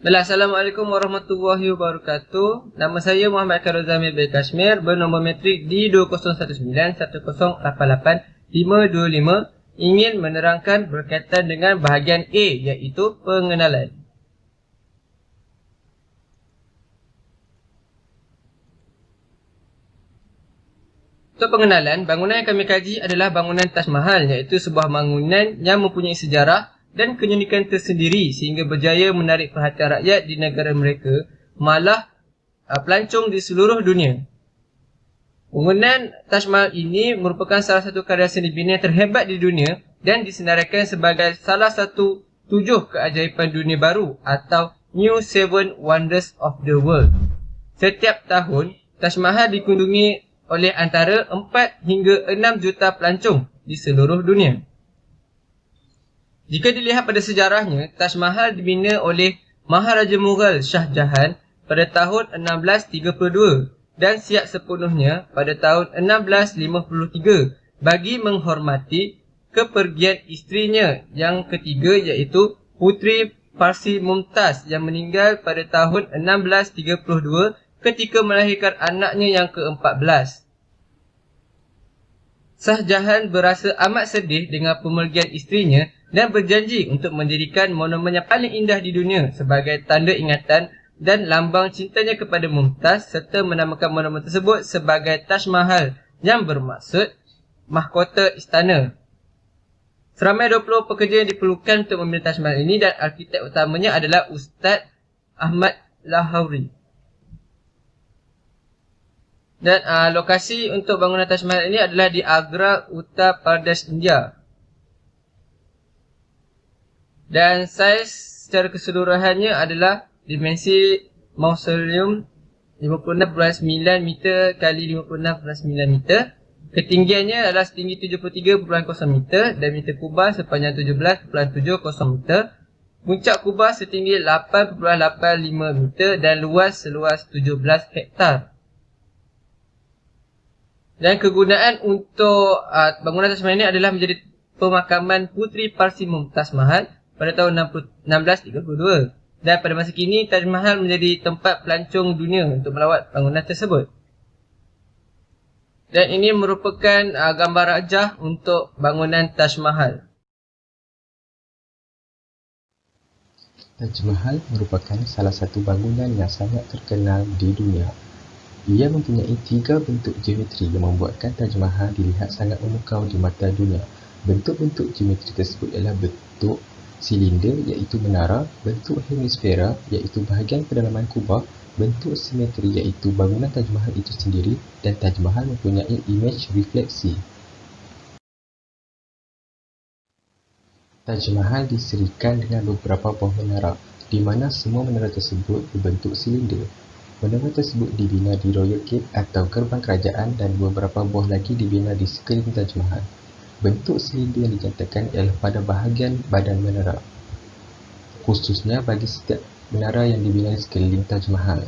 Assalamualaikum warahmatullahi wabarakatuh. Nama saya Muhammad Khairul Zamir bin Kashmir, bernombor metrik D2019-10188-525, ingin menerangkan berkaitan dengan bahagian A, iaitu pengenalan. Untuk pengenalan, bangunan yang kami kaji adalah bangunan Taj Mahal, iaitu sebuah bangunan yang mempunyai sejarah dan keunikan tersendiri sehingga berjaya menarik perhatian rakyat di negara mereka, malah pelancong di seluruh dunia. Bangunan Taj Mahal ini merupakan salah satu karya seni bina terhebat di dunia dan disenaraikan sebagai salah satu 7 keajaiban dunia baru atau New 7 Wonders of the World. Setiap tahun, Taj Mahal dikunjungi oleh antara 4 hingga 6 juta pelancong di seluruh dunia. Jika dilihat pada sejarahnya, Taj Mahal dibina oleh Maharaja Mughal Shah Jahan pada tahun 1632 dan siap sepenuhnya pada tahun 1653 bagi menghormati kepergian isterinya yang ketiga, iaitu Puteri Parsi Mumtaz yang meninggal pada tahun 1632 ketika melahirkan anaknya yang ke-14. Shah Jahan berasa amat sedih dengan pemergian isterinya dan berjanji untuk mendirikan monumen yang paling indah di dunia sebagai tanda ingatan dan lambang cintanya kepada Mumtaz, serta menamakan monumen tersebut sebagai Taj Mahal yang bermaksud mahkota istana. Seramai 20 pekerja yang diperlukan untuk membina Taj Mahal ini dan arkitek utamanya adalah Ustaz Ahmad Lahouri. Dan lokasi untuk bangunan Taj Mahal ini adalah di Agra, Uttar Pradesh, India. Dan saiz secara keseluruhannya adalah dimensi mausoleum 56.9 meter kali 56.9 meter. Ketinggiannya adalah setinggi 73.0 meter dan meter kubah sepanjang 17.70 meter. Puncak kubah setinggi 8.85 meter dan luas seluas 17 hektar. Dan kegunaan untuk bangunan Taj Mahal ini adalah menjadi pemakaman Puteri Parsi Mumtaz Mahal pada tahun 1632. Dan pada masa kini, Taj Mahal menjadi tempat pelancong dunia untuk melawat bangunan tersebut. Dan ini merupakan gambar rajah untuk bangunan Taj Mahal. Taj Mahal merupakan salah satu bangunan yang sangat terkenal di dunia. Ia mempunyai 3 bentuk geometri yang membuatkan Taj Mahal dilihat sangat memukau di mata dunia. Bentuk-bentuk geometri tersebut ialah bentuk silinder, iaitu menara, bentuk hemisfera, iaitu bahagian pedalaman kubah, bentuk simetri, iaitu bangunan Taj Mahal itu sendiri, dan Taj Mahal mempunyai imej refleksi. Taj Mahal diserikan dengan beberapa buah menara, di mana semua menara tersebut berbentuk silinder. Menara tersebut dibina di Royal Gate atau gerbang kerajaan dan beberapa buah lagi dibina di sekeliling Taj Mahal. Bentuk silinder yang dinyatakan ialah pada bahagian badan menara, khususnya bagi setiap menara yang dibina di sekeliling Taj Mahal.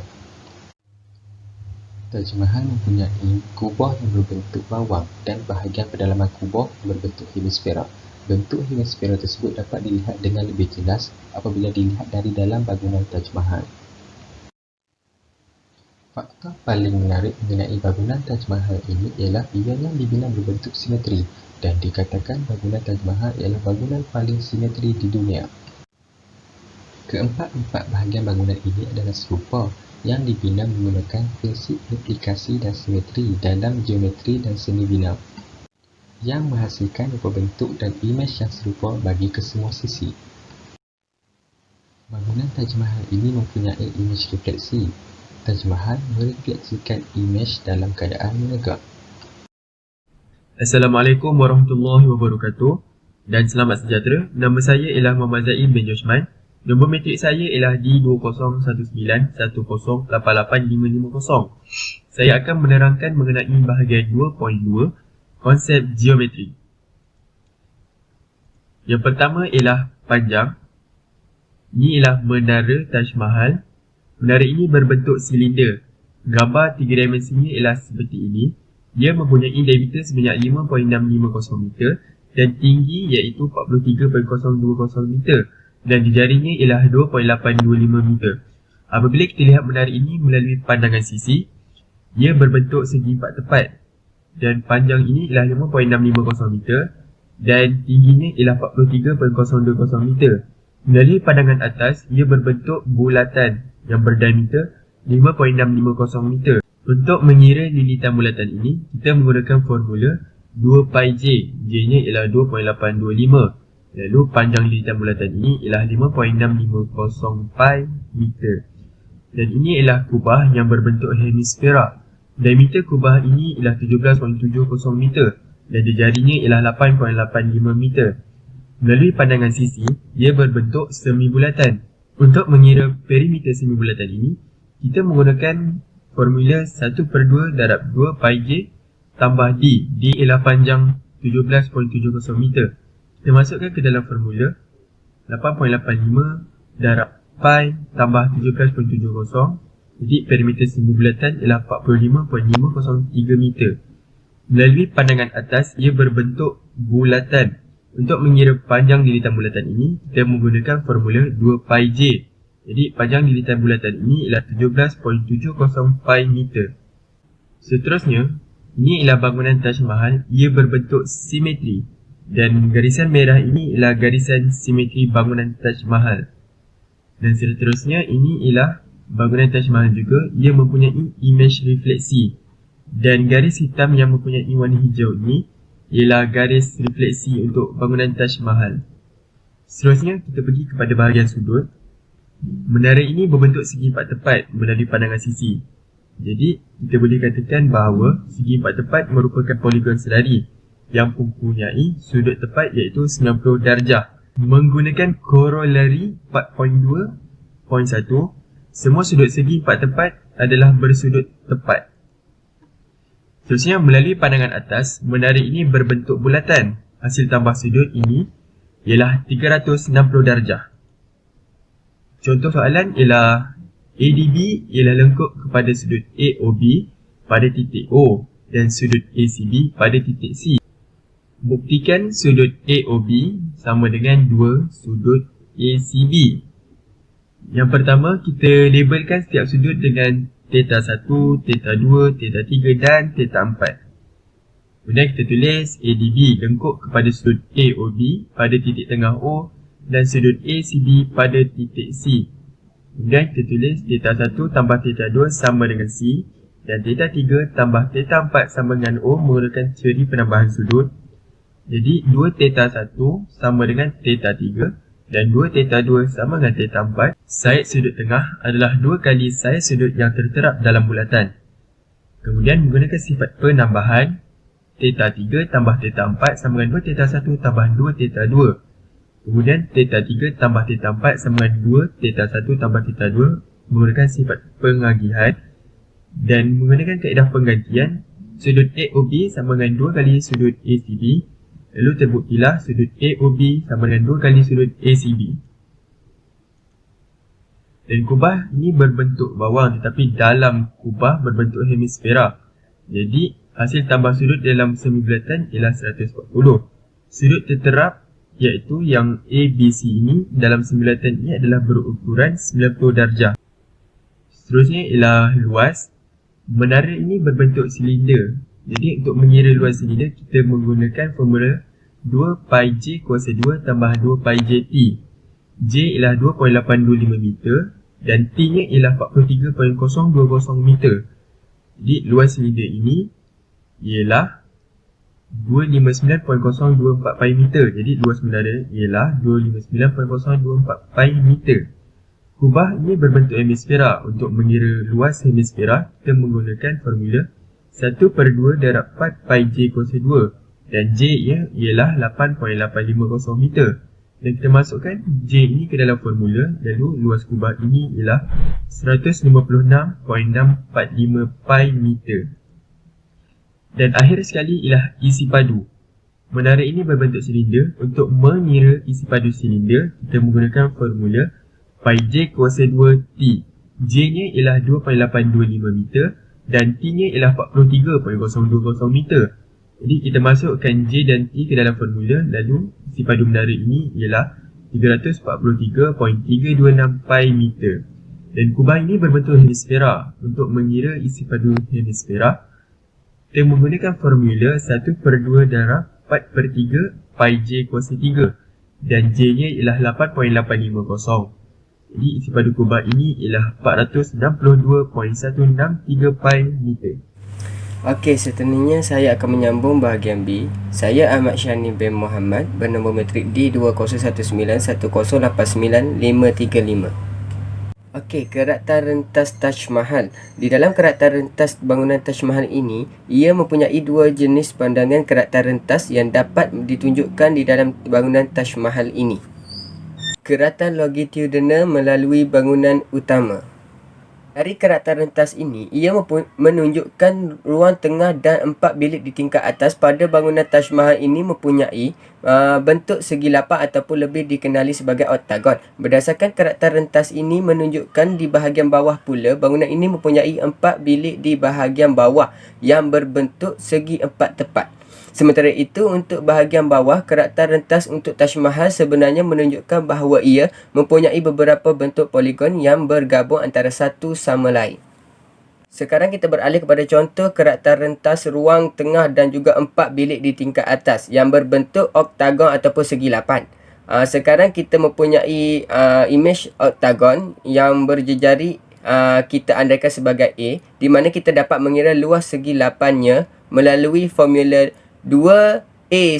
Taj Mahal mempunyai kubah yang berbentuk bawang dan bahagian pedalaman kubah berbentuk hemisfera. Bentuk hemisfera tersebut dapat dilihat dengan lebih jelas apabila dilihat dari dalam bangunan Taj Mahal. Faktor paling menarik mengenai bangunan Taj Mahal ini ialah ianya dibina berbentuk simetri dan dikatakan bangunan Taj Mahal ialah bangunan paling simetri di dunia. Keempat-empat bahagian bangunan ini adalah serupa yang dibina menggunakan prinsip replikasi dan simetri dalam geometri dan seni bina, yang menghasilkan rupa bentuk dan imej yang serupa bagi kesemua sisi. Bangunan Taj Mahal ini mempunyai imej refleksi. Taj Mahal merefleksikan imej dalam keadaan menegak. Assalamualaikum warahmatullahi wabarakatuh dan selamat sejahtera. Nama saya ialah Muhammad Zaim bin Joshman. Nombor metrik saya ialah D2019-1088550. Saya akan menerangkan mengenai bahagian 2.2 konsep geometri. Yang pertama ialah panjang. Ini ialah menara Taj Mahal. Menara ini berbentuk silinder. Gambar 3 dimensinya ialah seperti ini. Dia mempunyai diameter sebanyak 5.650 meter dan tinggi iaitu 43.020 meter. dan jari-jarinya ialah 2.825 meter. Apabila kita lihat menara ini melalui pandangan sisi, ia berbentuk segi empat tepat dan panjang ini ialah 5.650 meter dan tingginya ialah 43.020 meter. Melalui pandangan atas, ia berbentuk bulatan yang berdiameter 5.650 meter. Untuk mengira lilitan bulatan ini, kita menggunakan formula 2 pi j. J-nya ialah 2.825. Lalu panjang lilitan bulatan ini ialah 5.650 pi meter. Dan ini ialah kubah yang berbentuk hemisfera. Diameter kubah ini ialah 17.70 meter dan jarinya ialah 8.85 meter. Melalui pandangan sisi, ia berbentuk semi bulatan. Untuk mengira perimeter semi bulatan ini, kita menggunakan formula 1/2 darab 2 pi j tambah d. D ialah panjang 17.70 meter. Kita masukkan ke dalam formula 8.85 darab pi tambah 17.70. Jadi perimeter semi bulatan ialah 45.503 meter. Melalui pandangan atas, ia berbentuk bulatan. Untuk mengira panjang lilitan bulatan ini, kita menggunakan formula 2 pi j. Jadi panjang lilitan bulatan ini ialah 17.70 pi meter. Seterusnya, ini ialah bangunan Taj Mahal. Ia berbentuk simetri dan garisan merah ini ialah garisan simetri bangunan Taj Mahal. Dan seterusnya, ini ialah bangunan Taj Mahal juga. Ia mempunyai image refleksi dan garis hitam yang mempunyai warna hijau ini ialah garis refleksi untuk bangunan Taj Mahal. Seterusnya, kita pergi kepada bahagian sudut. Menara ini berbentuk segi empat tepat melalui pandangan sisi. Jadi, kita boleh katakan bahawa segi empat tepat merupakan poligon selari yang mempunyai sudut tepat iaitu 90 darjah. Menggunakan corollary 4.2.1, semua sudut segi empat tepat adalah bersudut tepat. Seterusnya, melalui pandangan atas, menara ini berbentuk bulatan. Hasil tambah sudut ini ialah 360 darjah. Contoh soalan ialah ADB ialah lengkuk kepada sudut AOB pada titik O dan sudut ACB pada titik C. Buktikan sudut AOB sama dengan 2 sudut ACB. Yang pertama, kita labelkan setiap sudut dengan theta 1, theta 2, theta 3 dan theta 4. Kemudian kita tulis ADB lengkuk kepada sudut AOB pada titik tengah O dan sudut ACB pada titik C. Kemudian kita tulis theta 1 tambah theta 2 sama dengan C dan theta 3 tambah theta 4 sama dengan O menggunakan teori penambahan sudut. Jadi 2 theta 1 sama dengan theta 3 dan 2 theta 2 sama dengan theta 4. Side sudut tengah adalah 2 kali side sudut yang terterap dalam bulatan. Kemudian menggunakan sifat penambahan, theta 3 tambah theta 4 sama dengan 2 theta 1 tambah 2 theta 2. Kemudian theta 3 tambah theta 4 sama dengan 2 theta 1 tambah theta 2 menggunakan sifat pengagihan. Dan menggunakan kaedah penggantian, sudut AOB sama dengan 2 kali sudut ACB. Lalu terbuktilah sudut AOB sama dengan 2 kali sudut ACB. Dan kubah ini berbentuk bawang tetapi dalam kubah berbentuk hemisfera. Jadi hasil tambah sudut dalam semi bulatan ialah 140. Sudut terterap iaitu yang ABC ini dalam semi bulatan ini adalah berukuran 90 darjah. Seterusnya ialah luas. Menara ini berbentuk silinder. Jadi untuk mengira luas silinder, kita menggunakan formula 2 pi j kuasa 2 tambah 2 pi j t. J ialah 2.825 meter dan T nya ialah 43.020 meter. Jadi luas silinder ini ialah 259.024 pi meter. Jadi luas menara ialah 259.024 pi meter. Kubah ini berbentuk hemisfera. Untuk mengira luas hemisfera, kita menggunakan formula 1/2 darab 4 pi j kuasa 2 dan J nya ialah 8.850 meter. Dan kita masukkan J ini ke dalam formula, lalu luas kubah ini ialah 156.645 pi meter. Dan akhir sekali ialah isi padu. Menara ini berbentuk silinder. Untuk mengira isi padu silinder, kita menggunakan formula pi j kuasa 2 T. J nya ialah 2.825 meter dan T nya ialah 43.020 meter. Jadi kita masukkan J dan T ke dalam formula, lalu isi padu menara ini ialah 343.326 pi meter. Dan kubah ini berbentuk hemisfera. Untuk mengira isi padu hemisfera, kita menggunakan formula 1/2 darab 4/3 pi j kuasa 3 dan j nya ialah 8.850. Jadi isi padu kubah ini ialah 462.163 pi meter. Okey, seterusnya saya akan menyambung bahagian B. Saya Ahmad Syahni bin Muhammad, bernombor matrik D201910895335. Okey, keratan rentas Taj Mahal. Di dalam keratan rentas bangunan Taj Mahal ini, ia mempunyai dua jenis pandangan keratan rentas yang dapat ditunjukkan di dalam bangunan Taj Mahal ini. Keratan longitudinal melalui bangunan utama. Dari keratan rentas ini, ia menunjukkan ruang tengah dan 4 bilik di tingkat atas. Pada bangunan Taj Mahal ini mempunyai bentuk segi lapan ataupun lebih dikenali sebagai oktagon. Berdasarkan keratan rentas ini menunjukkan di bahagian bawah pula, bangunan ini mempunyai 4 bilik di bahagian bawah yang berbentuk segi 4 tepat. Sementara itu, untuk bahagian bawah, keratan rentas untuk Taj Mahal sebenarnya menunjukkan bahawa ia mempunyai beberapa bentuk poligon yang bergabung antara satu sama lain. Sekarang kita beralih kepada contoh keratan rentas ruang tengah dan juga 4 bilik di tingkat atas yang berbentuk oktagon ataupun segi lapan. Sekarang kita mempunyai imej oktagon yang berjejari, kita andaikan sebagai A, di mana kita dapat mengira luas segi lapannya melalui formula 2A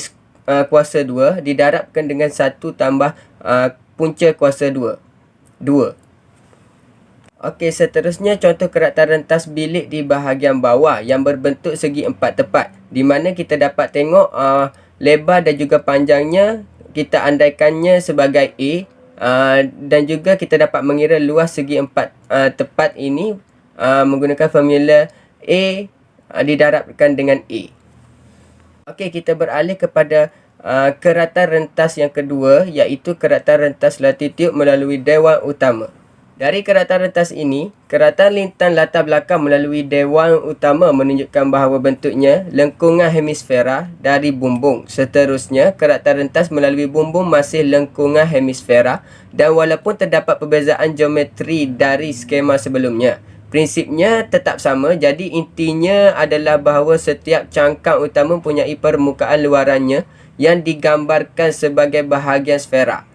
kuasa 2 didarabkan dengan 1 tambah punca kuasa 2. Okey, seterusnya contoh keratan rentas bilik di bahagian bawah yang berbentuk segi 4 tepat, di mana kita dapat tengok lebar dan juga panjangnya kita andaikannya sebagai A, dan juga kita dapat mengira luas segi 4 tepat ini menggunakan formula A didarabkan dengan A. Okey, kita beralih kepada keratan rentas yang kedua, iaitu keratan rentas latitude melalui dewan utama. Dari keratan rentas ini, keratan lintang latar belakang melalui dewan utama menunjukkan bahawa bentuknya lengkungan hemisfera dari bumbung. Seterusnya, keratan rentas melalui bumbung masih lengkungan hemisfera, dan walaupun terdapat perbezaan geometri dari skema sebelumnya, prinsipnya tetap sama. Jadi intinya adalah bahawa setiap cangkang utama mempunyai permukaan luarannya yang digambarkan sebagai bahagian sfera.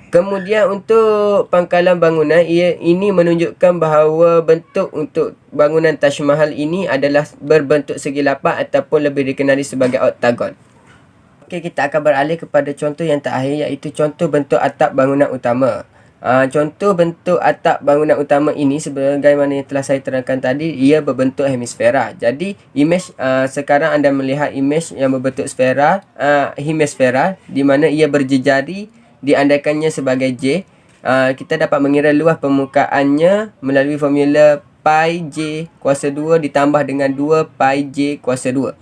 Kemudian untuk pangkalan bangunan, ini menunjukkan bahawa bentuk untuk bangunan Taj Mahal ini adalah berbentuk segi lapan ataupun lebih dikenali sebagai oktagon. Okey, kita akan beralih kepada contoh yang terakhir, iaitu contoh bentuk atap bangunan utama. Contoh bentuk atap bangunan utama ini sebagaimana yang telah saya terangkan tadi, ia berbentuk hemisfera. Jadi imej sekarang anda melihat imej yang berbentuk sfera, hemisfera, di mana ia berjejari diandaikannya sebagai J. Kita dapat mengira luas permukaannya melalui formula pi J kuasa 2 ditambah dengan 2 pi J kuasa 2.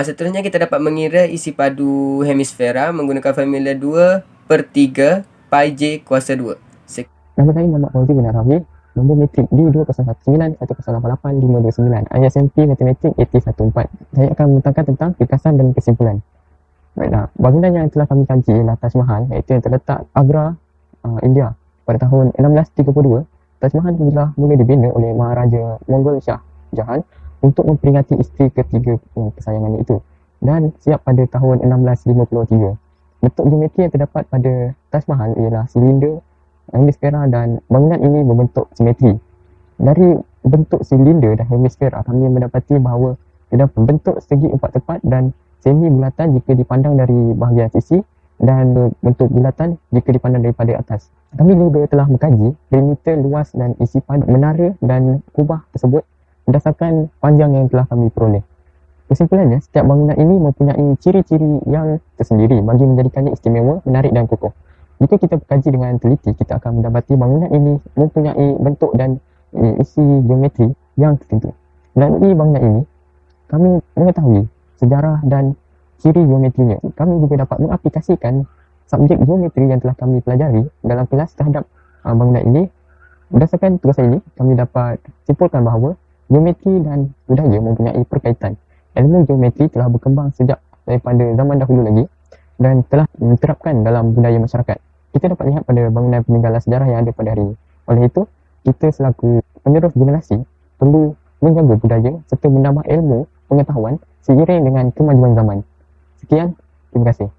Seterusnya kita dapat mengira isi padu hemisfera menggunakan formula 2/3 pi J kuasa 2. Nama saya Muhammad Fauzi bin Arabi, nombor matrik D201910888529, ISMP Matematik 814. Saya akan membentangkan tentang ringkasan dan kesimpulan. Baiklah, bangunan yang telah kami kaji ialah Taj Mahal, iaitu yang terletak Agra, India. Pada tahun 1632, Taj Mahal telah mula dibina oleh Maharaja Mongol Shah Jahan untuk memperingati isteri ketiga kesayangannya itu, dan siap pada tahun 1653. Bentuk geometri yang terdapat pada Taj Mahal ialah silinder, hemisfera, dan bangunan ini berbentuk simetri. Dari bentuk silinder dan hemisfera, kami mendapati bahawa terdapat bentuk segi 4 tepat dan semi bulatan jika dipandang dari bahagian sisi, dan bentuk bulatan jika dipandang daripada atas. Kami juga telah mengkaji perimeter luas dan isi padu menara dan kubah tersebut berdasarkan panjang yang telah kami peroleh. Kesimpulannya, setiap bangunan ini mempunyai ciri-ciri yang tersendiri bagi menjadikannya istimewa, menarik dan kokoh. Jika kita berkaji dengan teliti, kita akan mendapati bangunan ini mempunyai bentuk dan isi geometri yang tertentu. Melalui bangunan ini, kami mengetahui sejarah dan ciri geometrinya. Kami juga dapat mengaplikasikan subjek geometri yang telah kami pelajari dalam kelas terhadap bangunan ini. Berdasarkan tugasan ini, kami dapat simpulkan bahawa geometri dan budaya mempunyai perkaitan. Ilmu geometri telah berkembang sejak daripada zaman dahulu lagi dan telah diterapkan dalam budaya masyarakat. kita dapat lihat pada bangunan peninggalan sejarah yang ada pada hari ini. Oleh itu, kita selaku penerus generasi perlu menjaga budaya serta menambah ilmu pengetahuan seiring dengan kemajuan zaman. Sekian, terima kasih.